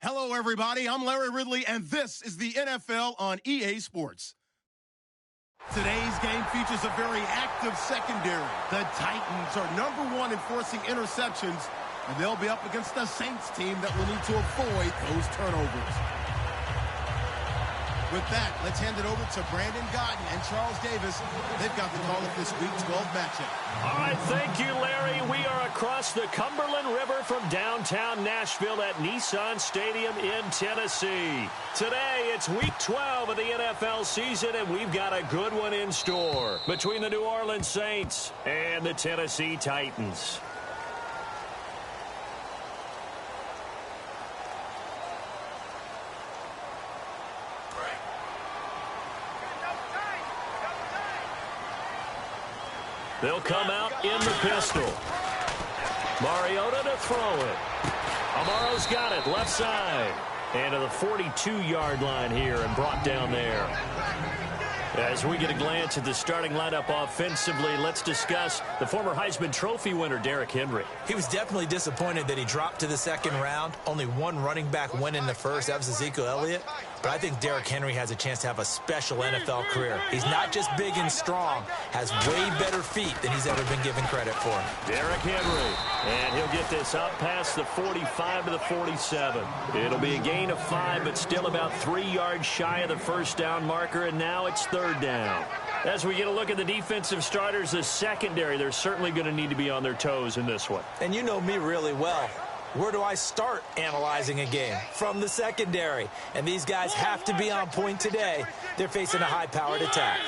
Hello, everybody. I'm Larry Ridley, and this is the NFL on EA Sports. Today's game features a very active secondary. The Titans are #1 in forcing interceptions, and they'll be up against the Saints team that will need to avoid those turnovers. With that, let's hand it over to Brandon Godden and Charles Davis. They've got the call of this Week 12 matchup. All right, thank you, Larry. We are across the Cumberland River from downtown Nashville at Nissan Stadium in Tennessee. Today, it's Week 12 of the NFL season, and we've got a good one in store between the New Orleans Saints and the Tennessee Titans. They'll come out in the pistol. Mariota to throw it. Amaro's got it, left side. And to the 42-yard line here and brought down there. As we get a glance at the starting lineup offensively, let's discuss the former Heisman Trophy winner, Derrick Henry. He was definitely disappointed that he dropped to the second round. Only one running back went in the first. That was Ezekiel Elliott. But I think Derrick Henry has a chance to have a special NFL career. He's not just big and strong, has way better feet than he's ever been given credit for. Derrick Henry, and he'll get this up past the 45 to the 47. It'll be a gain of 5, but still about 3 yards shy of the first down marker, and now it's third down. As we get a look at the defensive starters, the secondary, they're certainly going to need to be on their toes in this one. And you know me really well. Where do I start analyzing a game? From the secondary. And these guys have to be on point today. They're facing a high-powered attack.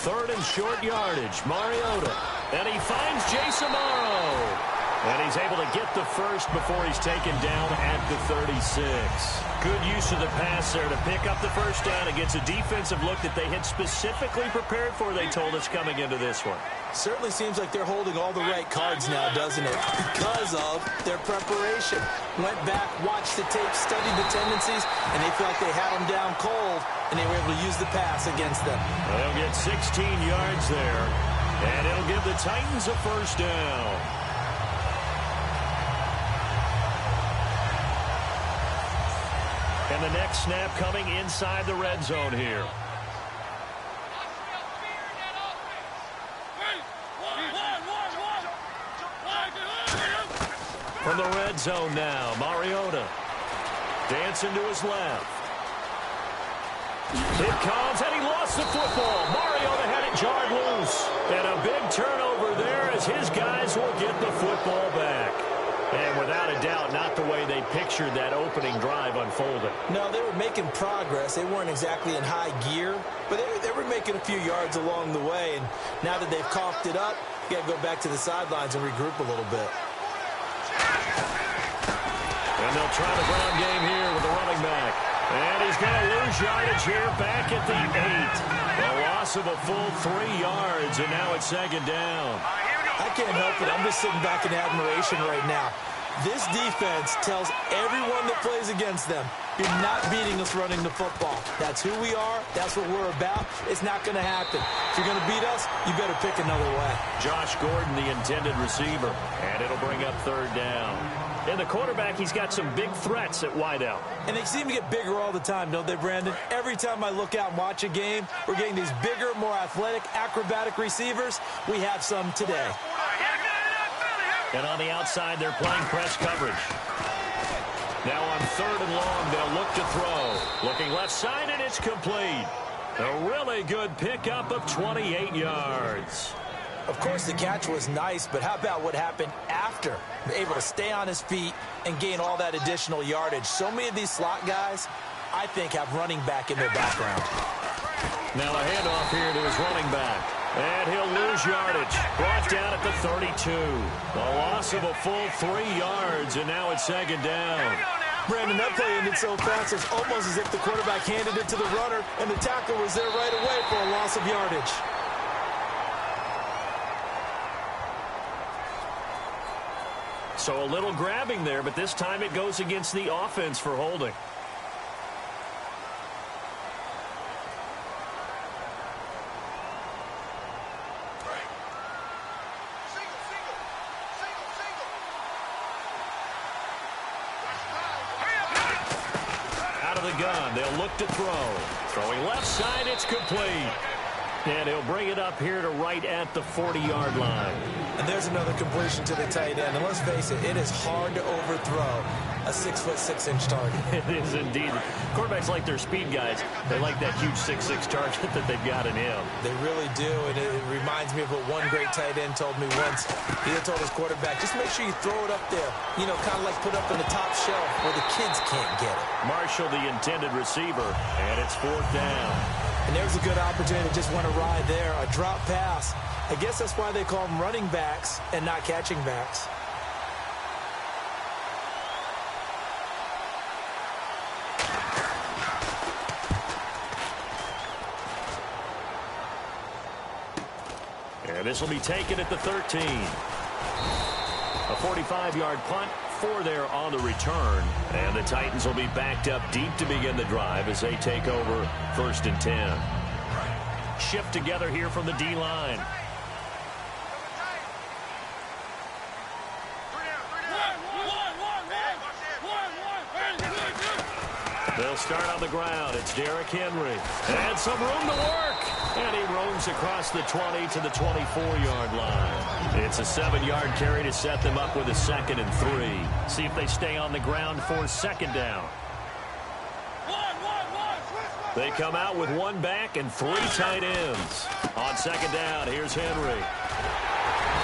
Third and short yardage, Mariota. And he finds Jace Amaro. And he's able to get the first before he's taken down at the 36. Good use of the pass there to pick up the first down against a defensive look that they had specifically prepared for, they told us, coming into this one. Certainly seems like they're holding all the right cards now, doesn't it? Because of their preparation. Went back, watched the tape, studied the tendencies, and they feel like they had them down cold, and they were able to use the pass against them. They'll get 16 yards there, and it'll give the Titans a first down. And the next snap coming inside the red zone here. From the red zone now, Mariota. Dancing to his left. It comes, and he lost the football. Mariota had it jarred loose. And a big turnover there as his guys will get the football back. And without a doubt, not the way they pictured that opening drive unfolding. No, they were making progress. They weren't exactly in high gear, but they were making a few yards along the way. And now that they've coughed it up, you got to go back to the sidelines and regroup a little bit. And they'll try the ground game here with the running back. And he's going to lose yardage here back at the 8. A loss of a full 3 yards, and now it's second down. I can't help it. I'm just sitting back in admiration right now. This defense tells everyone that plays against them, you're not beating us running the football. That's who we are. That's what we're about. It's not going to happen. If you're going to beat us, you better pick another way. Josh Gordon, the intended receiver, and it'll bring up third down. And the quarterback, he's got some big threats at wideout. And they seem to get bigger all the time, don't they, Brandon? Every time I look out and watch a game, we're getting these bigger, more athletic, acrobatic receivers. We have some today. And on the outside, they're playing press coverage. Now on third and long, they'll look to throw. Looking left side, and it's complete. A really good pickup of 28 yards. Of course, the catch was nice, but how about what happened after? Able to stay on his feet and gain all that additional yardage. So many of these slot guys, I think, have running back in their background. Now a handoff here to his running back. And he'll lose yardage. Brought down at the 32. A loss of a full 3 yards, and now it's second down. Brandon, that play ended so fast, it's almost as if the quarterback handed it to the runner, and the tackle was there right away for a loss of yardage. So a little grabbing there, but this time it goes against the offense for holding. of the gun. They'll look to throw. Throwing left side, it's complete. And he'll bring it up here to right at the 40-yard line. And there's another completion to the tight end. And let's face it is hard to overthrow a 6'6" target. It is indeed. Quarterbacks like their speed guys. They like that huge 6'6" target that they've got in him. They really do. And it reminds me of what one great tight end told me once. He told his quarterback, just make sure you throw it up there. You know, kind of like put up on the top shelf where the kids can't get it. Marshall, the intended receiver. And it's 4th down. And there's a good opportunity to just want to ride there. A drop pass. I guess that's why they call them running backs and not catching backs. And this will be taken at the 13. A 45-yard punt. 4 there on the return. And the Titans will be backed up deep to begin the drive as they take over 1st and 10. Shift together here from the D-line. They'll start on the ground. It's Derrick Henry. And some room to work. And he roams across the 20 to the 24-yard line. It's a 7-yard carry to set them up with a 2nd and 3. See if they stay on the ground for 2nd down. They come out with 1 back and 3 tight ends. On 2nd down, here's Henry.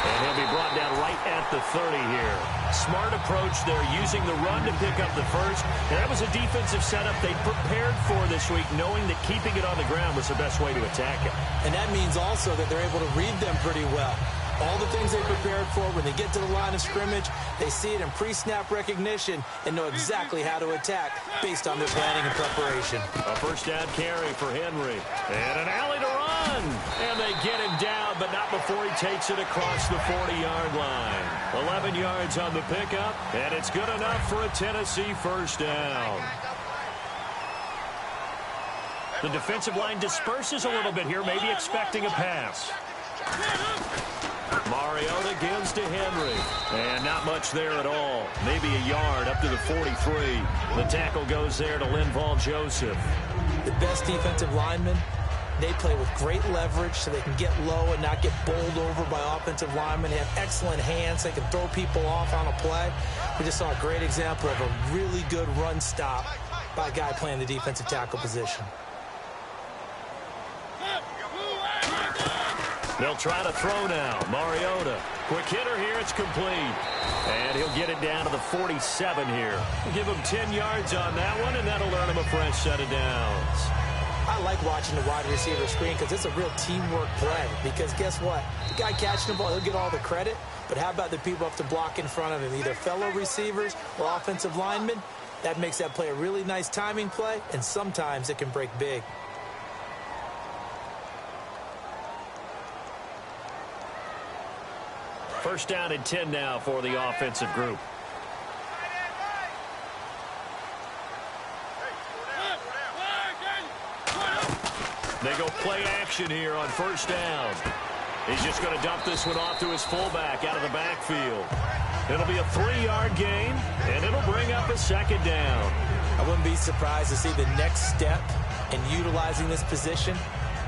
And he'll be brought down right at the 30 here. Smart approach there, using the run to pick up the first. And that was a defensive setup they prepared for this week, knowing that keeping it on the ground was the best way to attack it. And that means also that they're able to read them pretty well. All the things they prepared for, when they get to the line of scrimmage, they see it in pre-snap recognition and know exactly how to attack based on their planning and preparation. A 1st down carry for Henry. And an alley to run. And they get him down, but not before he takes it across the 40-yard line. 11 yards on the pickup, and it's good enough for a Tennessee 1st down. The defensive line disperses a little bit here, maybe expecting a pass. Mariota gives to Henry. And not much there at all. Maybe a yard up to the 43. The tackle goes there to Linval Joseph. The best defensive linemen, they play with great leverage so they can get low and not get bowled over by offensive linemen. They have excellent hands. They can throw people off on a play. We just saw a great example of a really good run stop by a guy playing the defensive tackle position. They'll try to throw now. Mariota. Quick hitter here. It's complete. And he'll get it down to the 47 here. Give him 10 yards on that one, and that'll earn him a fresh set of downs. I like watching the wide receiver screen because it's a real teamwork play. Because guess what? The guy catching the ball, he'll get all the credit. But how about the people up to block in front of him, either fellow receivers or offensive linemen? That makes that play a really nice timing play, and sometimes it can break big. First down and 10 now for the offensive group. They go play action here on 1st down. He's just going to dump this one off to his fullback out of the backfield. It'll be a 3-yard gain, and it'll bring up a 2nd down. I wouldn't be surprised to see the next step in utilizing this position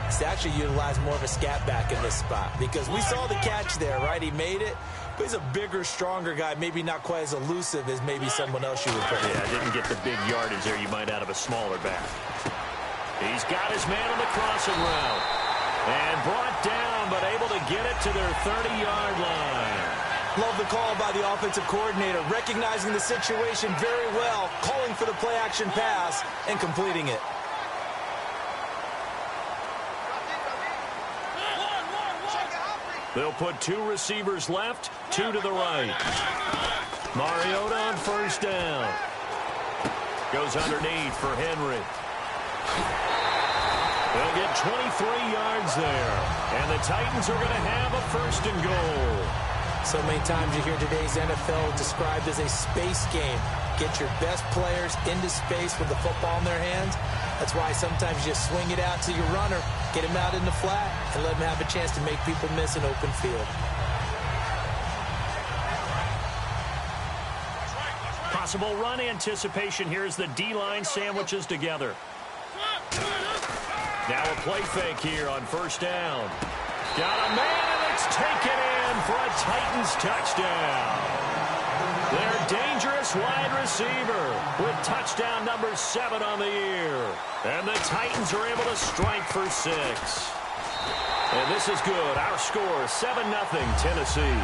is to actually utilize more of a scat back in this spot, because we saw the catch there, right? He made it, but he's a bigger, stronger guy, maybe not quite as elusive as maybe someone else you would put in. Yeah, didn't get the big yardage there you might out of a smaller back. He's got his man on the crossing route. And brought down, but able to get it to their 30-yard line. Love the call by the offensive coordinator, recognizing the situation very well, calling for the play-action pass, and completing it. They'll put 2 receivers left, 2 to the right. Mariota on 1st down. Goes underneath for Henry. They'll get 23 yards there. And the Titans are going to have a 1st and goal. So many times you hear today's NFL described as a space game. Get your best players into space with the football in their hands. That's why sometimes you just swing it out to your runner, get him out in the flat, and let him have a chance to make people miss an open field. Possible run anticipation here as the D-line sandwiches together. Now a play fake here on first down. Got a man, and it's taken in for a Titans touchdown. Their dangerous wide receiver with touchdown number 7 on the year. And the Titans are able to strike for 6. And this is good. Our score, 7-0 Tennessee.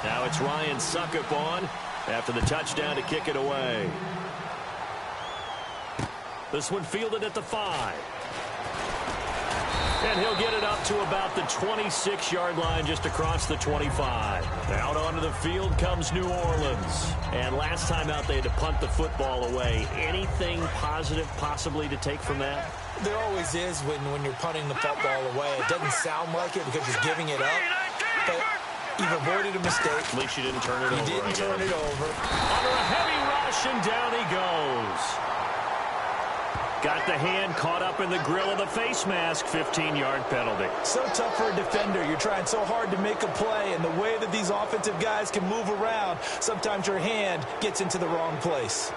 Now it's Ryan Suckup on after the touchdown to kick it away. This one fielded at the 5. And he'll get it up to about the 26-yard line just across the 25. Out onto the field comes New Orleans. And last time out they had to punt the football away. Anything positive possibly to take from that? There always is when you're punting the football away. It doesn't sound like it because you're giving it up. But you've avoided a mistake. At least you didn't turn it over. You didn't turn it over. Under a heavy rush, and down he goes. Got the hand caught up in the grill of the face mask. 15-yard penalty. So tough for a defender. You're trying so hard to make a play, and the way that these offensive guys can move around, sometimes your hand gets into the wrong place.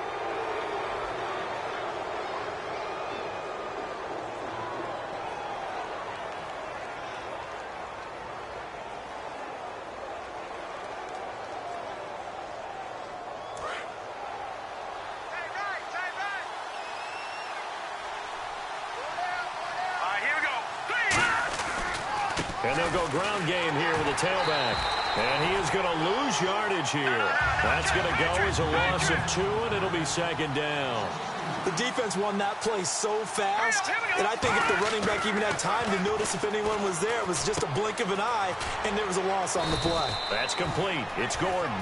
And they'll go ground game here with a tailback. And he is going to lose yardage here. That's going to go as a loss of 2, and it'll be second down. The defense won that play so fast, and I think if the running back even had time to notice if anyone was there, it was just a blink of an eye, and there was a loss on the play. That's complete. It's Gordon.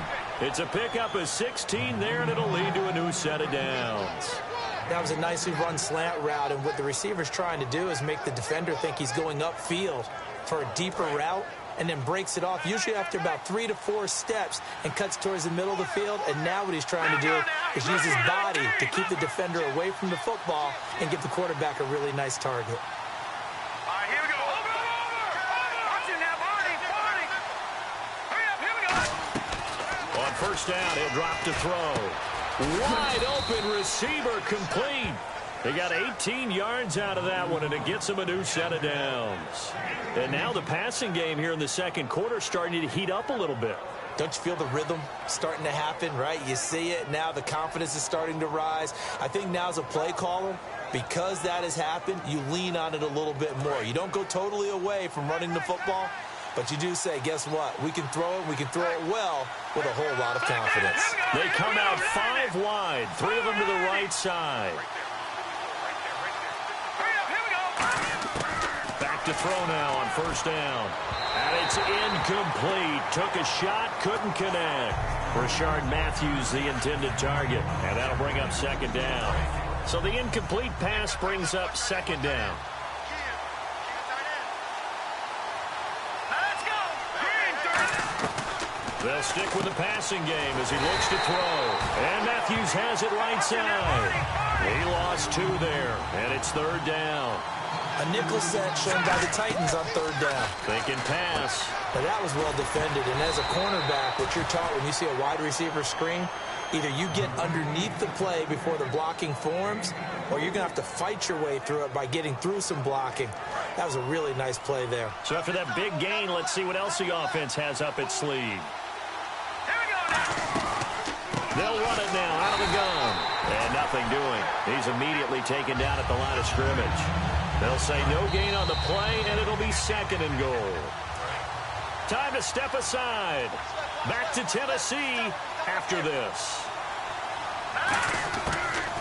It's a pickup of 16 there, and it'll lead to a new set of downs. That was a nicely run slant route, and what the receiver's trying to do is make the defender think he's going upfield for a deeper route, and then breaks it off, usually after about 3 to 4 steps, and cuts towards the middle of the field. And now what he's trying to do is use his body to keep the defender away from the football and give the quarterback a really nice target. All right, here we go. Over. Watch it now, Barney. Hurry up, here we go. On first down, he'll drop to throw. Wide open receiver complete. They got 18 yards out of that one, and it gets them a new set of downs. And now the passing game here in the second quarter starting to heat up a little bit. Don't you feel the rhythm starting to happen, right? You see it now. The confidence is starting to rise. I think now as a play caller, because that has happened, you lean on it a little bit more. You don't go totally away from running the football, but you do say, guess what? We can throw it. We can throw it well with a whole lot of confidence. They come out 5 wide, 3 of them to the right side. To throw now on first down. And it's incomplete. Took a shot, couldn't connect. Rashard Matthews, the intended target. And that'll bring up second down. So the incomplete pass brings up second down. Let's go. They'll stick with the passing game as he looks to throw. And Matthews has it right side. He lost 2 there, and it's third down. A nickel set shown by the Titans on third down. Thinking pass. But that was well defended. And as a cornerback, what you're taught when you see a wide receiver screen, either you get underneath the play before the blocking forms, or you're going to have to fight your way through it by getting through some blocking. That was a really nice play there. So after that big gain, let's see what else the offense has up its sleeve. They'll run it now out of the gun. And nothing doing. He's immediately taken down at the line of scrimmage. They'll say no gain on the play, and it'll be second and goal. Time to step aside. Back to Tennessee after this.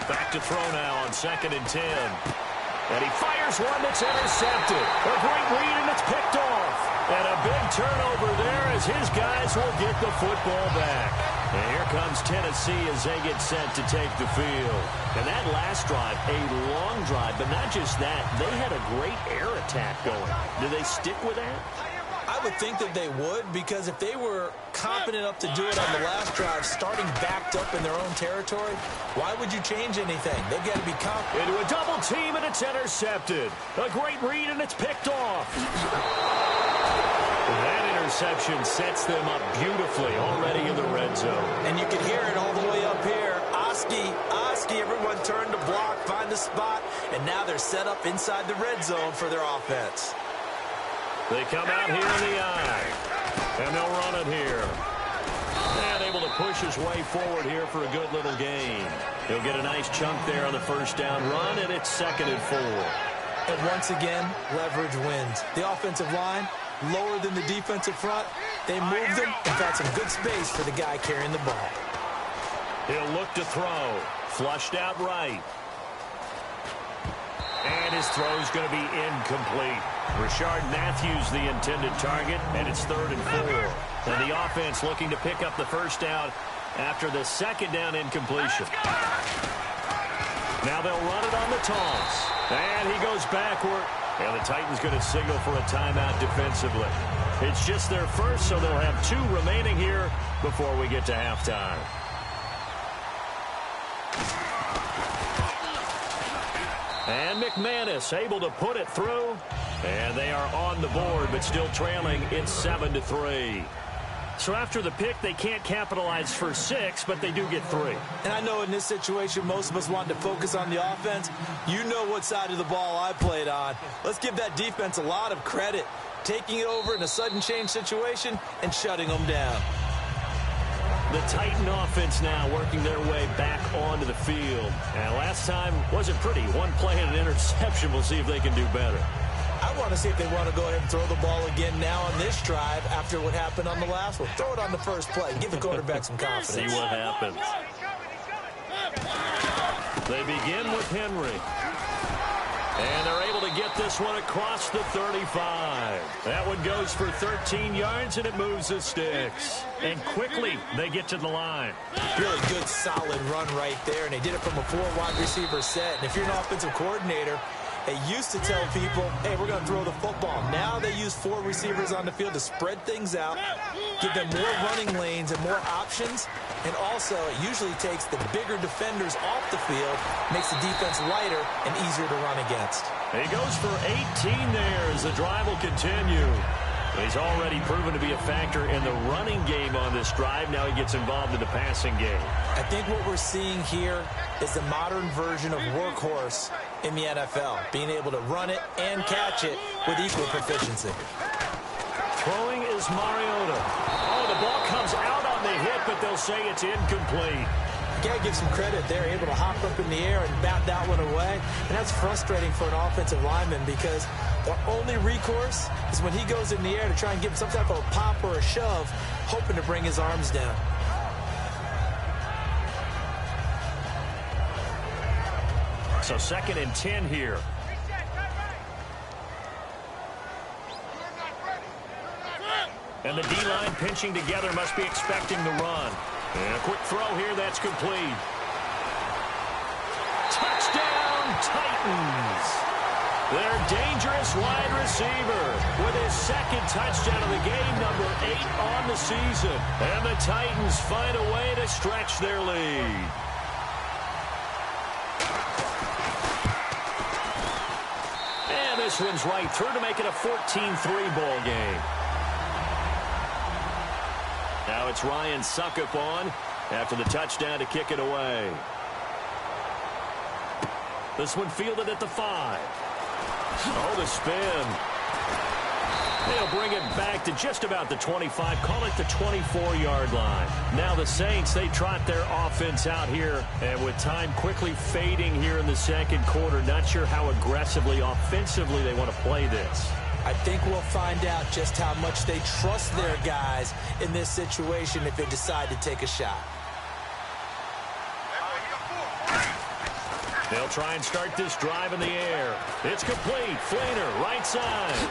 Back to throw now on 2nd and 10. And he fires one that's intercepted. A great read, and it's picked off. And a big turnover there as his guys will get the football back. And here comes Tennessee as they get set to take the field. And that last drive, a long drive, but not just that. They had a great air attack going. Do they stick with that? I would think that they would, because if they were confident enough to do it on the last drive, starting backed up in their own territory, why would you change anything? They've got to be confident. Into a double team, and it's intercepted. A great read, and it's picked off. That interception sets them up beautifully already in the red zone. And you can hear it all the way up here. Oski, everyone turned to block, find the spot, and now they're set up inside the red zone for their offense. They come out here in the eye, and they'll run it here. And able to push his way forward here for a good little gain. He'll get a nice chunk there on the first down run, and it's 2nd and 4. And once again, leverage wins. The offensive line, lower than the defensive front. They moved them and got some good space for the guy carrying the ball. He'll look to throw. Flushed out right. And his throw's going to be incomplete. Rashard Matthews the intended target, and it's 3rd and 4. And the offense looking to pick up the first down after the 2nd down incompletion. Now they'll run it on the toss. And he goes backward. And the Titans going to signal for a timeout defensively. It's just their first, so they'll have 2 remaining here before we get to halftime. And McManus able to put it through. And they are on the board, but still trailing. It's 7-3. So after the pick, they can't capitalize for 6, but they do get 3. And I know in this situation, most of us wanted to focus on the offense. You know what side of the ball I played on. Let's give that defense a lot of credit. Taking it over in a sudden change situation and shutting them down. The Titan offense now working their way back onto the field. And last time wasn't pretty. One play and an interception. We'll see if they can do better. I want to see if they want to go ahead and throw the ball again now on this drive after what happened on the last one. Throw it on the first play. Give the quarterback some confidence. See what happens. They begin with Henry. And they're able to get this one across the 35. That one goes for 13 yards, and it moves the sticks. And quickly, they get to the line. Really good, solid run right there, and they did it from a 4-wide receiver set. And if you're an offensive coordinator, they used to tell people, hey, we're going to throw the football. Now they use 4 receivers on the field to spread things out, give them more running lanes and more options, and also it usually takes the bigger defenders off the field, makes the defense lighter and easier to run against. He goes for 18 there as the drive will continue. He's already proven to be a factor in the running game on this drive. Now he gets involved in the passing game. I think what we're seeing here is the modern version of workhorse in the NFL, being able to run it and catch it with equal proficiency. Throwing is Mariota. Oh, the ball comes out on the hit, but they'll say it's incomplete. Got to give some credit. They're able to hop up in the air and bat that one away. And that's frustrating for an offensive lineman because the only recourse is when he goes in the air to try and give some type of a pop or a shove, hoping to bring his arms down. So 2nd and 10 here. And the D-line pinching together, must be expecting the run. And a quick throw here, that's complete. Touchdown, Titans. Their dangerous wide receiver with his 2nd touchdown of the game, number 8 on the season. And the Titans find a way to stretch their lead. And this one's right through to make it a 14-3 ball game. Now it's Ryan Suckup on after the touchdown to kick it away. This one fielded at the 5. Oh, the spin. They'll bring it back to just about the 25, call it the 24-yard line. Now the Saints, they trot their offense out here, and with time quickly fading here in the 2nd quarter, not sure how aggressively, offensively they want to play this. I think we'll find out just how much they trust their guys in this situation if they decide to take a shot. They'll try and start this drive in the air. It's complete. Fleener, right side.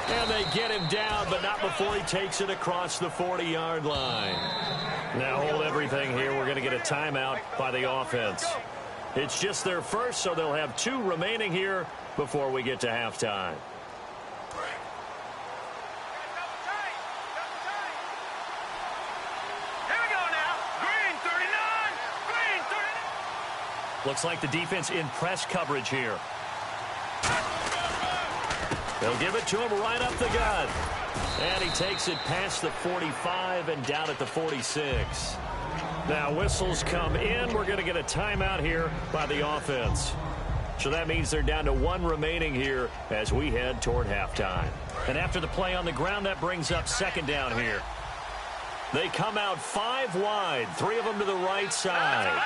And they get him down, but not before he takes it across the 40-yard line. Now hold everything here. We're going to get a timeout by the offense. It's just their first, so they'll have 2 remaining here before we get to halftime. Looks like the defense in press coverage here. They'll give it to him right up the gut. And he takes it past the 45 and down at the 46. Now whistles come in. We're going to get a timeout here by the offense. So that means they're down to 1 remaining here as we head toward halftime. And after the play on the ground, that brings up second down here. They come out 5 wide, 3 of them to the right side.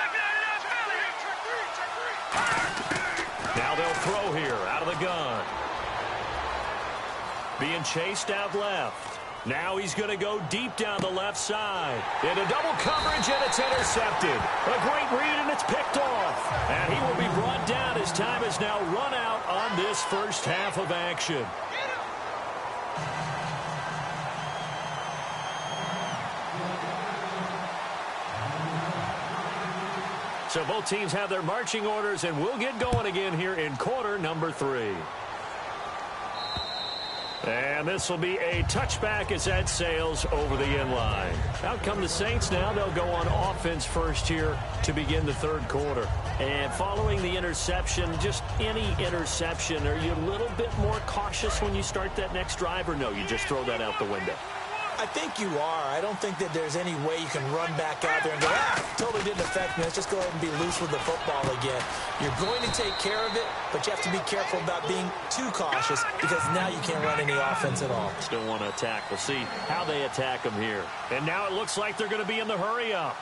Now they'll throw here out of the gun. Being chased out left. Now he's going to go deep down the left side. Into double coverage, and it's intercepted. A great read, and it's picked off. And he will be brought down as time is now run out on this first half of action. So both teams have their marching orders, and we'll get going again here in quarter number 3. And this will be a touchback as that sails over the end line. Out come the Saints now. They'll go on offense first here to begin the third quarter. And following the interception, just any interception, are you a little bit more cautious when you start that next drive, or no, you just throw that out the window? I think you are. I don't think that there's any way you can run back out there and go, totally didn't affect me. Let's just go ahead and be loose with the football again. You're going to take care of it, but you have to be careful about being too cautious because now you can't run any offense at all. Still want to attack. We'll see how they attack them here. And now it looks like they're going to be in the hurry up.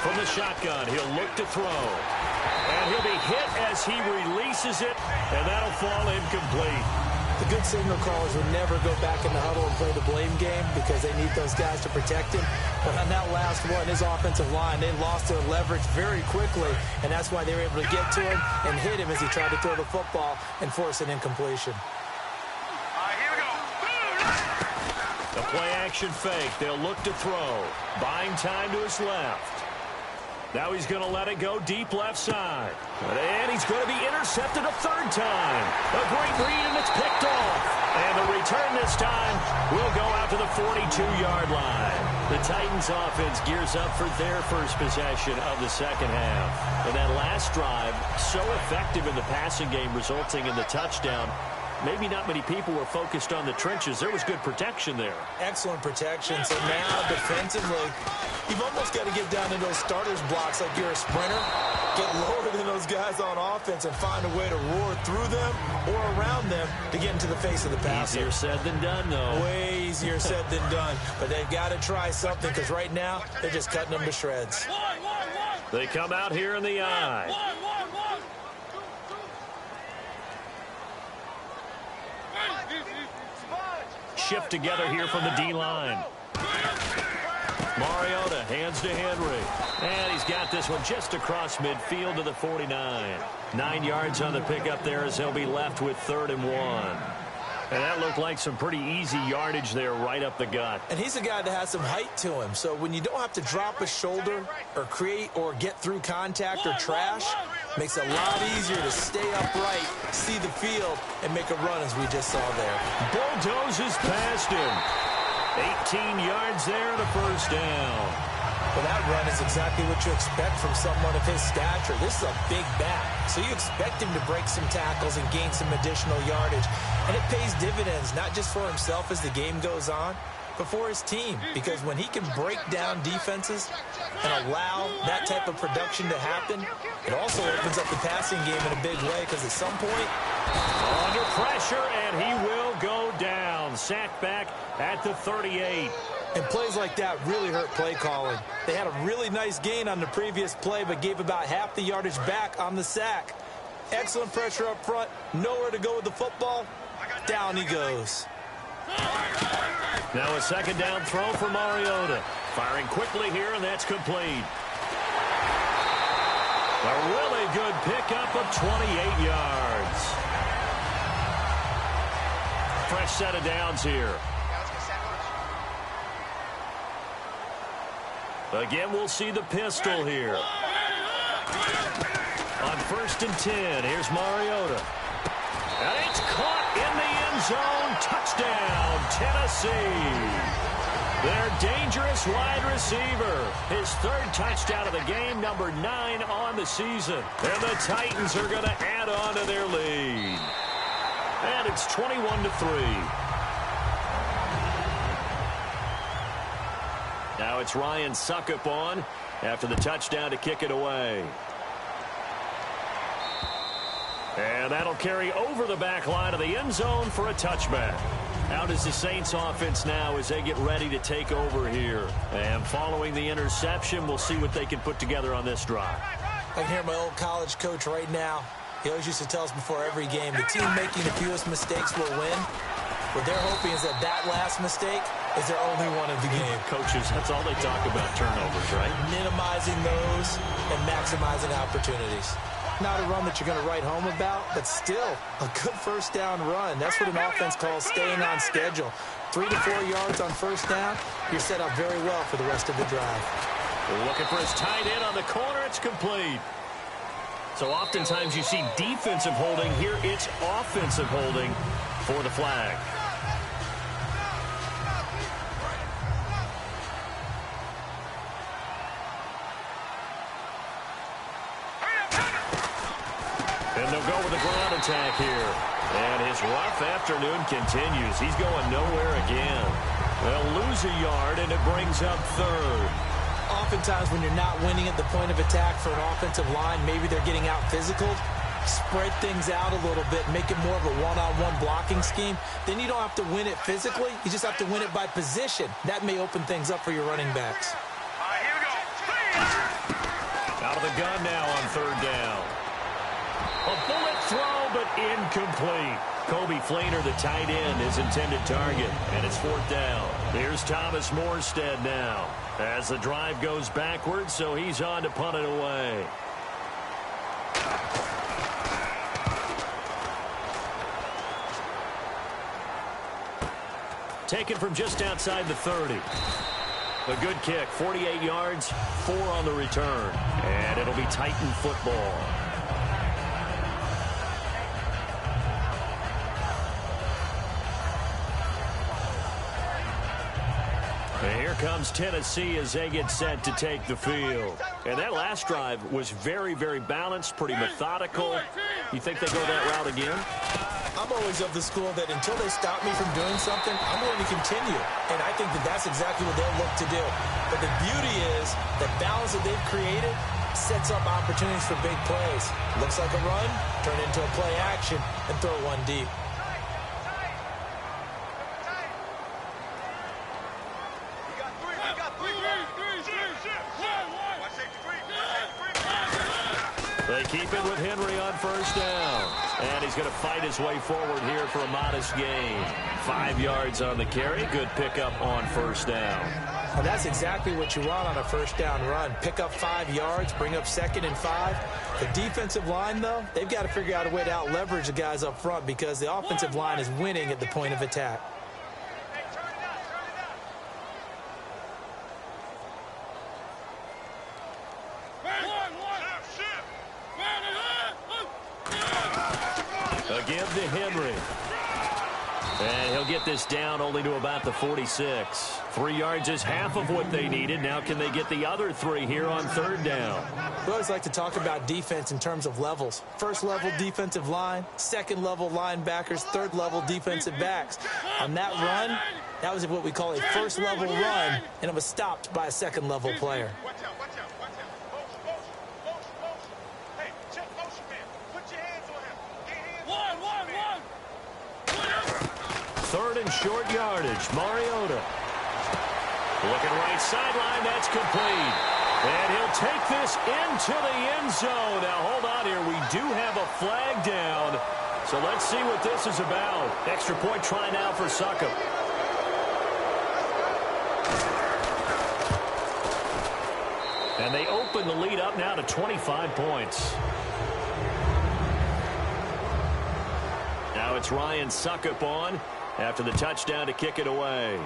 From the shotgun, he'll look to throw. And he'll be hit as he releases it, and that'll fall incomplete. The good signal callers would never go back in the huddle and play the blame game because they need those guys to protect him. But on that last one, his offensive line, they lost their leverage very quickly, and that's why they were able to get to him and hit him as he tried to throw the football and force an incompletion. Here we go. The play-action fake. They'll look to throw. Buying time to his left. Now he's going to let it go deep left side. And he's going to be intercepted a third time. A great read, and it's picked off. And the return this time will go out to the 42-yard line. The Titans offense gears up for their first possession of the second half. And that last drive, so effective in the passing game, resulting in the touchdown. Maybe not many people were focused on the trenches. There was good protection there. Excellent protection. So now, defensively, you've almost got to get down to those starters blocks like you're a sprinter. Get lower than those guys on offense and find a way to roar through them or around them to get into the face of the passer. Easier said than done, though. Way easier said than done. But they've got to try something because right now, they're just cutting them to shreds. They come out here in the eye. Shift together here from the D-line. Mariota hands to Henry. And he's got this one just across midfield to the 49. 9 yards on the pickup there as he'll be left with 3rd and 1. And that looked like some pretty easy yardage there right up the gut. And he's a guy that has some height to him. So when you don't have to drop a shoulder or create or get through contact or trash, makes it a lot easier to stay upright, see the field, and make a run as we just saw there. Bulldozes past him. 18 yards there, the first down. Well, that run is exactly what you expect from someone of his stature. This is a big back, so you expect him to break some tackles and gain some additional yardage. And it pays dividends, not just for himself as the game goes on, but for his team. Because when he can break down defenses and allow that type of production to happen, it also opens up the passing game in a big way because at some point, under pressure, and he will go down. Sacked back at the 38. And plays like that really hurt play calling. They had a really nice gain on the previous play, but gave about half the yardage back on the sack. Excellent pressure up front. Nowhere to go with the football. Down he goes. Now a second down throw for Mariota. Firing quickly here, and that's complete. A really good pickup of 28 yards. Fresh set of downs here. Again, we'll see the pistol here. On 1st and 10, here's Mariota. And it's caught in the end zone. Touchdown, Tennessee. Their dangerous wide receiver. His third touchdown of the game, number 9 on the season. And the Titans are going to add on to their lead. And it's 21-3. Now it's Ryan Suckup on after the touchdown to kick it away. And that'll carry over the back line of the end zone for a touchback. Out is the Saints offense now as they get ready to take over here. And following the interception, we'll see what they can put together on this drive. I can hear my old college coach right now. He always used to tell us before every game, the team making the fewest mistakes will win. What they're hoping is that last mistake is their only one of the game. Coaches, that's all they talk about, turnovers, right? Minimizing those and maximizing opportunities. Not a run that you're going to write home about, but still a good first down run. That's what an offense calls staying on schedule. 3 to 4 yards on first down, you're set up very well for the rest of the drive. Looking for his tight end on the corner. It's complete. So oftentimes you see defensive holding. Here it's offensive holding for the flag. And they'll go with the ground attack here. And his rough afternoon continues. He's going nowhere again. They'll lose a yard, and it brings up third. Oftentimes when you're not winning at the point of attack for an offensive line, maybe they're getting out physical, spread things out a little bit, make it more of a one-on-one blocking scheme. Then you don't have to win it physically. You just have to win it by position. That may open things up for your running backs. All right, here we go. Please. Out of the gun now on third down. A bullet throw, but incomplete. Kobe Fleener, the tight end, his intended target, and it's fourth down. Here's Thomas Morstead now as the drive goes backwards, so he's on to punt it away. Taken from just outside the 30. A good kick, 48 yards, 4 on the return, and it'll be Titan football. And here comes Tennessee as they get set to take the field. And that last drive was very, very balanced, pretty methodical. You think they go that route again? I'm always of the school that until they stop me from doing something, I'm going to continue. And I think that that's exactly what they'll look to do. But the beauty is the balance that they've created sets up opportunities for big plays. Looks like a run, turn into a play action, and throw one deep. They keep it with Henry on first down. And he's going to fight his way forward here for a modest gain. 5 yards on the carry. Good pickup on first down. And that's exactly what you want on a first down run. Pick up 5 yards, bring up 2nd and 5. The defensive line, though, they've got to figure out a way to out-leverage the guys up front because the offensive line is winning at the point of attack. Again to Henry. And he'll get this down only to about the 46. 3 yards is half of what they needed. Now can they get the other 3 here on third down? We always like to talk about defense in terms of levels. First level defensive line, second level linebackers, third level defensive backs. On that run, that was what we call a first level run, and it was stopped by a second level player. Watch out. Motion. Hey, check motion, man. Put your hands on him. Get hands on him. One. 3rd and short yardage. Mariota. Looking right sideline. That's complete. And he'll take this into the end zone. Now, hold on here. We do have a flag down. So let's see what this is about. Extra point try now for Suckup. And they open the lead up now to 25 points. Now it's Ryan Suckup on after the touchdown to kick it away.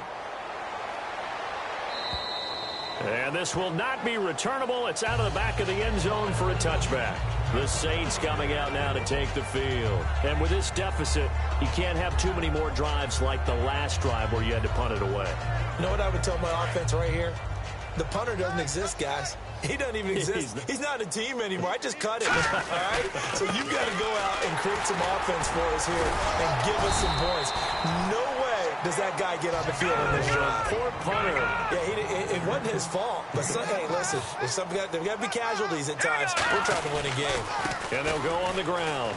And this will not be returnable. It's out of the back of the end zone for a touchback. The Saints coming out now to take the field. And with this deficit, you can't have too many more drives like the last drive where you had to punt it away. You know what I would tell my offense right here? The punter doesn't exist, guys. He doesn't even exist. He's not a team anymore. I just cut it, all right? So you've got to go out and create some offense for us here and give us some points. No way does that guy get on the field in this drive. Poor punter. Yeah, it wasn't his fault. But, hey, listen, there's got to be casualties at times. We're trying to win a game. And they'll go on the ground.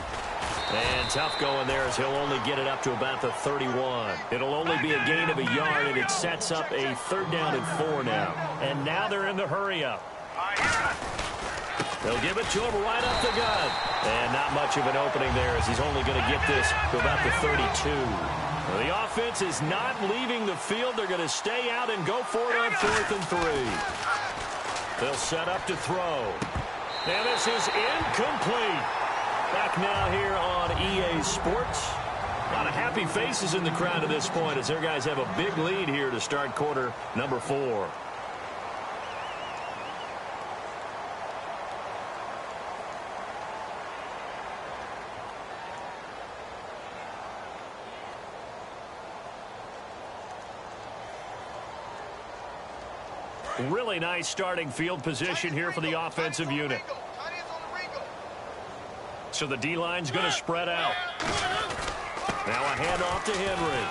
And tough going there as he'll only get it up to about the 31. It'll only be a gain of a yard, and it sets up a 3rd down and 4 now. And now they're in the hurry-up. They'll give it to him right up the gut. And not much of an opening there as he's only going to get this to about the 32. Well, the offense is not leaving the field. They're going to stay out and go for it on 4th and 3. They'll set up to throw. And this is incomplete. Back now here on EA Sports. A lot of happy faces in the crowd at this point as their guys have a big lead here to start quarter number 4. Really nice starting field position here for the offensive unit. So the D-line's going to spread out. Now a handoff to Henry.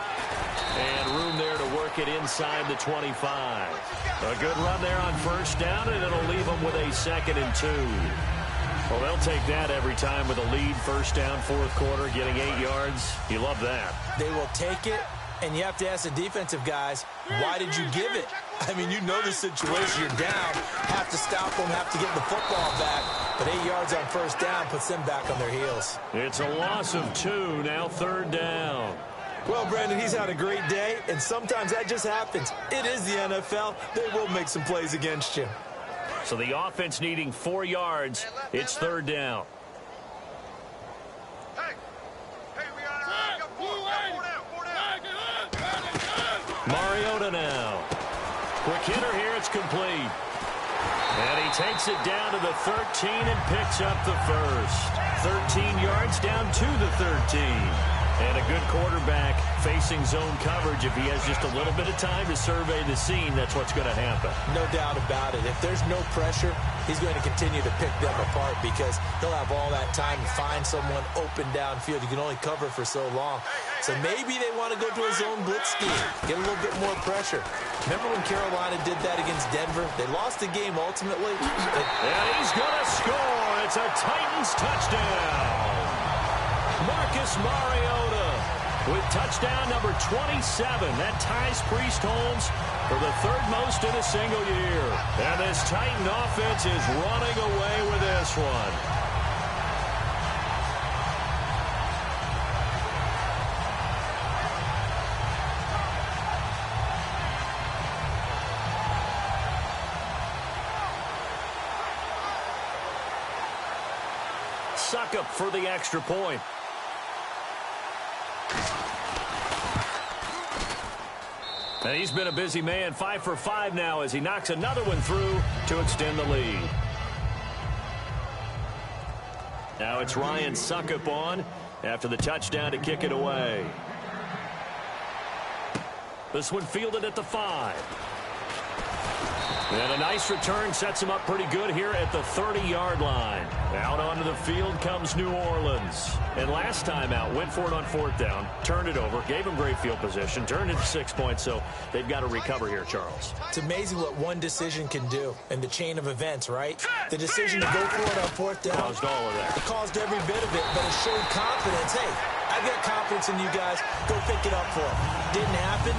And room there to work it inside the 25. A good run there on 1st down, and it'll leave them with a 2nd and 2. Well, they'll take that every time with a lead. 1st down, 4th quarter, getting 8 yards. You love that. They will take it, and you have to ask the defensive guys, why did you give it? I mean, you know the situation. You're down. Have to stop them, have to get the football back. But 8 yards on 1st down puts them back on their heels. It's a loss of 2, now 3rd down. Well, Brandon, he's had a great day, and sometimes that just happens. It is the NFL. They will make some plays against you. So the offense needing 4 yards. It's 3rd down. Mariota now. Quick hitter here. It's complete. And he takes it down to the 13 and picks up the 1st. 13 yards down to the 13. And a good quarterback facing zone coverage. If he has just a little bit of time to survey the scene, that's what's going to happen. No doubt about it. If there's no pressure, he's going to continue to pick them apart because he'll have all that time to find someone open downfield. You can only cover for so long. So maybe they want to go to a zone blitz scheme, get a little bit more pressure. Remember when Carolina did that against Denver? They lost the game ultimately. And he's going to score. It's a Titans touchdown. Marcus Mariota with touchdown number 27. That ties Priest Holmes for the 3rd most in a single year. And this Titan offense is running away with this one. Suckup for the extra point. And he's been a busy man, 5 for 5 now as he knocks another one through to extend the lead. Now it's Ryan Suckup on after the touchdown to kick it away. This one fielded at the 5. And a nice return sets him up pretty good here at the 30-yard line. Out onto the field comes New Orleans. And last time out, went for it on 4th down, turned it over, gave him great field position, turned it to 6 points, so they've got to recover here, Charles. It's amazing what one decision can do in the chain of events, right? The decision to go for it on 4th down. Caused all of that. It caused every bit of it, but it showed confidence. Hey, I've got confidence in you guys. Go pick it up for them. Didn't happen.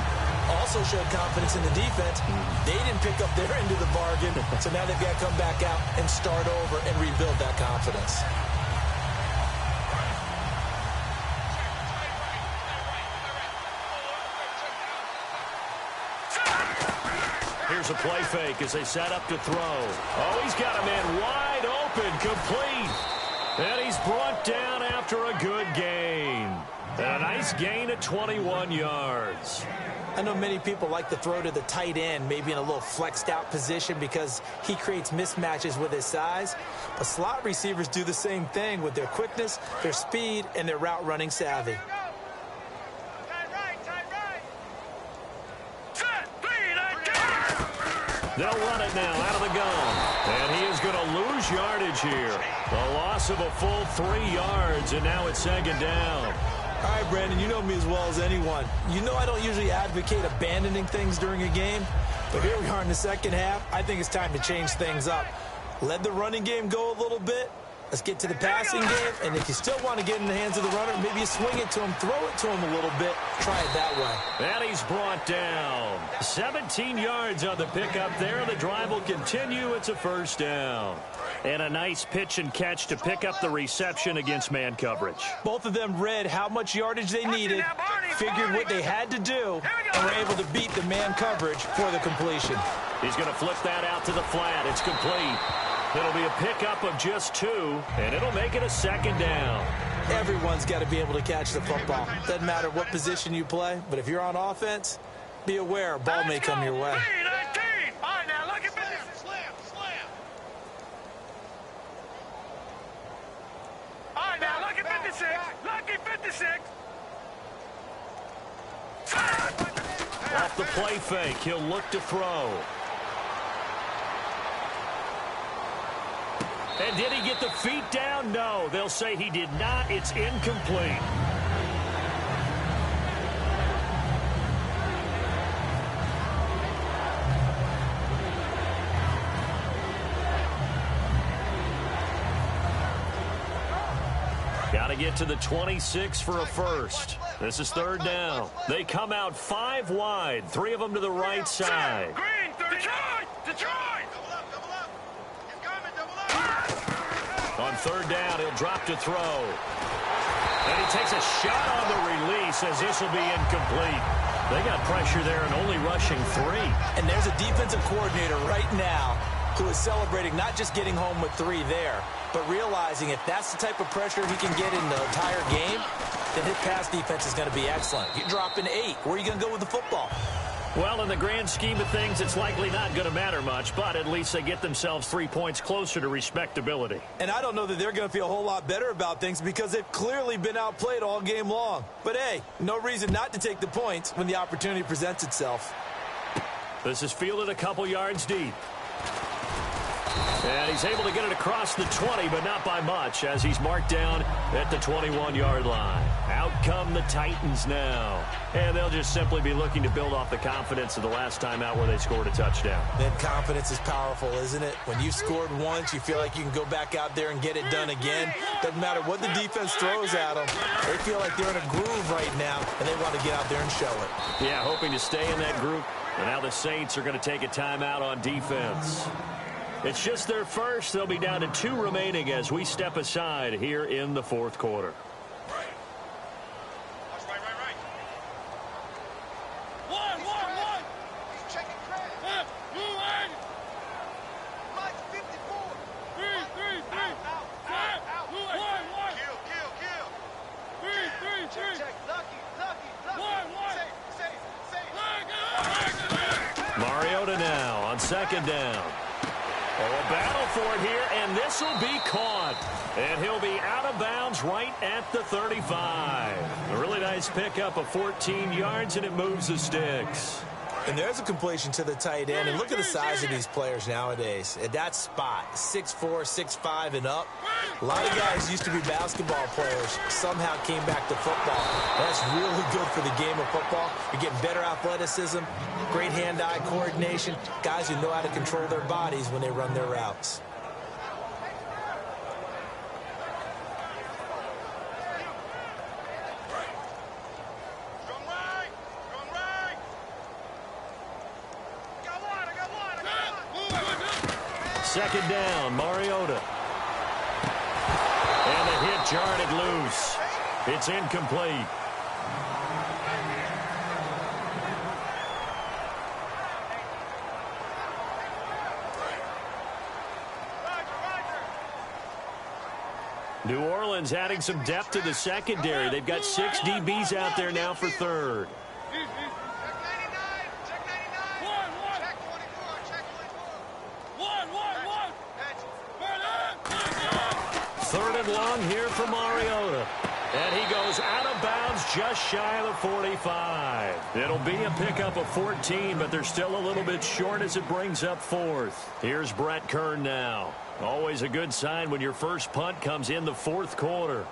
Also showed confidence in the defense. They didn't pick up their end of the bargain, so now they've got to come back out and start over and rebuild that confidence. Here's a play fake as they set up to throw. Oh, he's got a man wide open, complete. And he's brought down after a good gain. And a nice gain of 21 yards. I know many people like to throw to the tight end, maybe in a little flexed out position because he creates mismatches with his size. But slot receivers do the same thing with their quickness, their speed, and their route running savvy. They'll run it now out of the gun. And he is going to lose yardage here. A loss of a full 3 yards, and now it's second down. All right, Brandon, you know me as well as anyone. You know I don't usually advocate abandoning things during a game, but here we are in the second half. I think it's time to change things up. Let the running game go a little bit. Let's get to the passing game, and if you still want to get in the hands of the runner, maybe you swing it to him, throw it to him a little bit, try it that way. And he's brought down. 17 yards on the pickup there. The drive will continue. It's a first down. And a nice pitch and catch to pick up the reception against man coverage. Both of them read how much yardage they needed, figured what they had to do, and were able to beat the man coverage for the completion. He's going to flip that out to the flat. It's complete. It'll be a pickup of just 2, and it'll make it a second down. Everyone's got to be able to catch the football. Doesn't matter what position you play, but if you're on offense, be aware a ball may come your way. All right, now look at this. All right, now look at 56. Lucky 56. Off the play fake, he'll look to throw. And did he get the feet down? No, they'll say he did not. It's incomplete. Got to get to the 26 for a first. This is third down. They come out 5 wide, 3 of them to the right side. Green, Detroit. On third down, he'll drop to throw. And he takes a shot on the release as this will be incomplete. They got pressure there and only rushing 3. And there's a defensive coordinator right now who is celebrating not just getting home with 3 there, but realizing if that's the type of pressure he can get in the entire game, then his pass defense is going to be excellent. You're dropping 8. Where are you going to go with the football? Well, in the grand scheme of things, it's likely not going to matter much, but at least they get themselves 3 points closer to respectability. And I don't know that they're going to feel a whole lot better about things because they've clearly been outplayed all game long. But, hey, no reason not to take the points when the opportunity presents itself. This is fielded a couple yards deep. And he's able to get it across the 20, but not by much, as he's marked down at the 21-yard line. Out come the Titans now. And they'll just simply be looking to build off the confidence of the last time out where they scored a touchdown. Then confidence is powerful, isn't it? When you've scored once, you feel like you can go back out there and get it done again. Doesn't matter what the defense throws at them. They feel like they're in a groove right now, and they want to get out there and show it. Yeah, hoping to stay in that group. And now the Saints are going to take a timeout on defense. It's just their first. They'll be down to 2 remaining as we step aside here in the fourth quarter. One. He's checking credit. Move. Mike's 54. 3. Out. One. Kill. 3. Check. Lucky. One. Safe. Mariota now on second down. Oh, a battle for it here, and this will be caught. And he'll be out of bounds right at the 35. A really nice pickup of 14 yards, and it moves the sticks. And there's a completion to the tight end. And look at the size of these players nowadays. At that spot, 6'4", 6'5", and up. A lot of guys used to be basketball players, somehow came back to football. That's really good for the game of football. You're getting better athleticism, great hand-eye coordination, guys who know how to control their bodies when they run their routes. Second down, Mariota. And the hit jarred it loose. It's incomplete. New Orleans adding some depth to the secondary. They've got 6 DBs out there now for third. Third and long here for Mariota. And he goes out of bounds just shy of the 45. It'll be a pickup of 14, but they're still a little bit short as it brings up fourth. Here's Brett Kern now. Always a good sign when your first punt comes in the fourth quarter.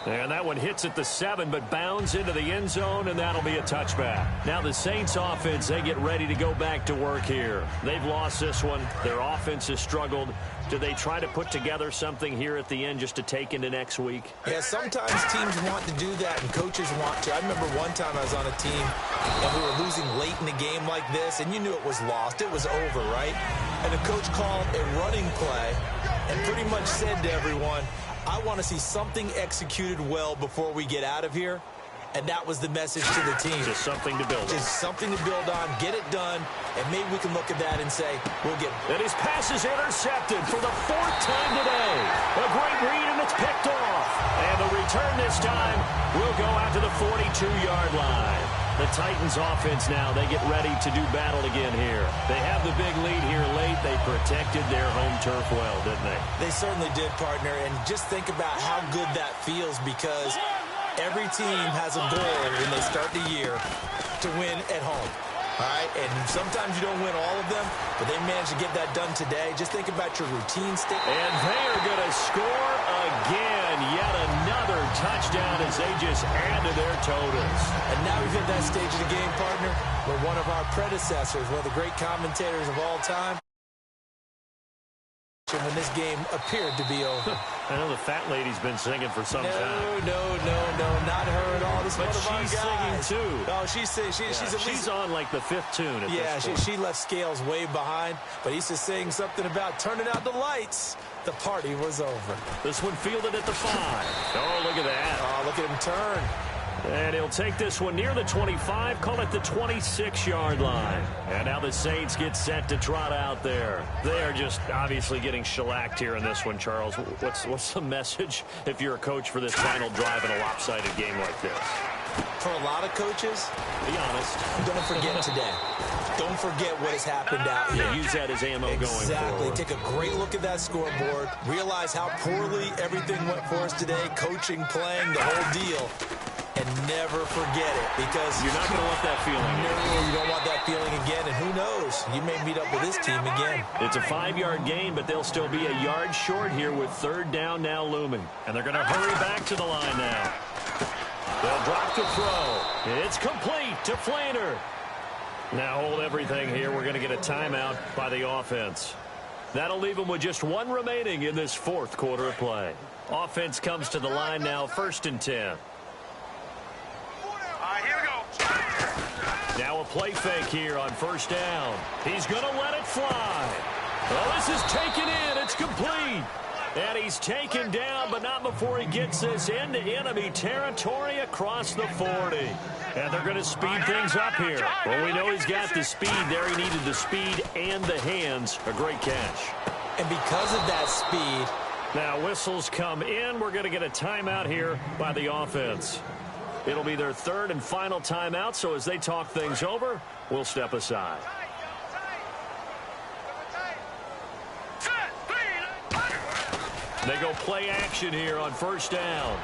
And that one hits at the 7, but bounds into the end zone, and that'll be a touchback. Now the Saints offense, they get ready to go back to work here. They've lost this one. Their offense has struggled. Do they try to put together something here at the end just to take into next week? Yeah, sometimes teams want to do that, and coaches want to. I remember one time I was on a team, and we were losing late in a game like this, and you knew it was lost. It was over, right? And the coach called a running play and pretty much said to everyone, I want to see something executed well before we get out of here. And that was the message to the team. Just something to build on. Just something to build on, get it done, and maybe we can look at that and say, we'll get it. And his pass is intercepted for the 4th time today. A great read, and it's picked off. And the return this time will go out to the 42-yard line. The Titans offense now, they get ready to do battle again here. They have the big lead here late. They protected their home turf well, didn't they? They certainly did, partner. And just think about how good that feels, because every team has a goal when they start the year to win at home. All right, and sometimes you don't win all of them, but they managed to get that done today. Just think about your routine stick. And they are going to score again. Yet another touchdown as they just add to their totals. And now we've hit that stage of the game, partner, where one of our predecessors, one of the great commentators of all time, when this game appeared to be over. I know the fat lady's been singing for some time. No, not her at all. This is one of our guys. She's singing too. Oh, she's on like the 5th tune at this point. she left Scales way behind, but he's just saying something about turning out the lights. The party was over. This one fielded at the 5. Oh, look at that. Oh, look at him turn. And he'll take this one near the 25, call it the 26-yard line. And now the Saints get set to trot out there. They are just obviously getting shellacked here in this one, Charles. What's the message if you're a coach for this final drive in a lopsided game like this? For a lot of coaches, be honest, don't forget today. Don't forget what has happened out here. Yeah, use that as ammo going forward. Exactly. Take a great look at that scoreboard. Realize how poorly everything went for us today. Coaching, playing, the whole deal. And never forget it, because you're not going to want that feeling. No, you don't want that feeling again. And who knows? You may meet up with this team again. It's a 5-yard gain, but they'll still be a yard short here with 3rd down now looming. And they're going to hurry back to the line now. They'll drop the throw. It's complete to Flainer. Now hold everything here. We're going to get a timeout by the offense. That'll leave them with just 1 remaining in this 4th quarter of play. Offense comes to the line now, 1st and 10. Here we go. Now a play fake here on 1st down. He's going to let it fly. Well, this is taken in. It's complete. And he's taken down, but not before he gets this into enemy territory across the 40. And they're going to speed things up here. Well, we know he's got the speed there. He needed the speed and the hands. A great catch. And because of that speed. Now whistles come in. We're going to get a timeout here by the offense. It'll be their 3rd and final timeout, so as they talk things over, we'll step aside. They go play action here on 1st down.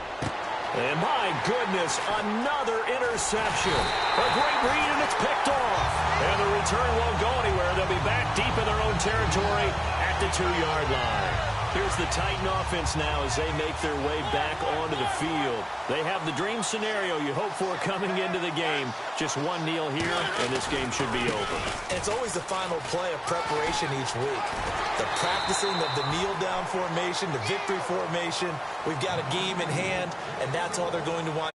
And my goodness, another interception. A great read, and it's picked off. And the return won't go anywhere. They'll be back deep in their own territory at the 2-yard line. Here's the Titan offense now as they make their way back onto the field. They have the dream scenario you hope for coming into the game. Just 1 kneel here, and this game should be over. And it's always the final play of preparation each week. The practicing of the kneel-down formation, the victory formation. We've got a game in hand, and that's all they're going to want.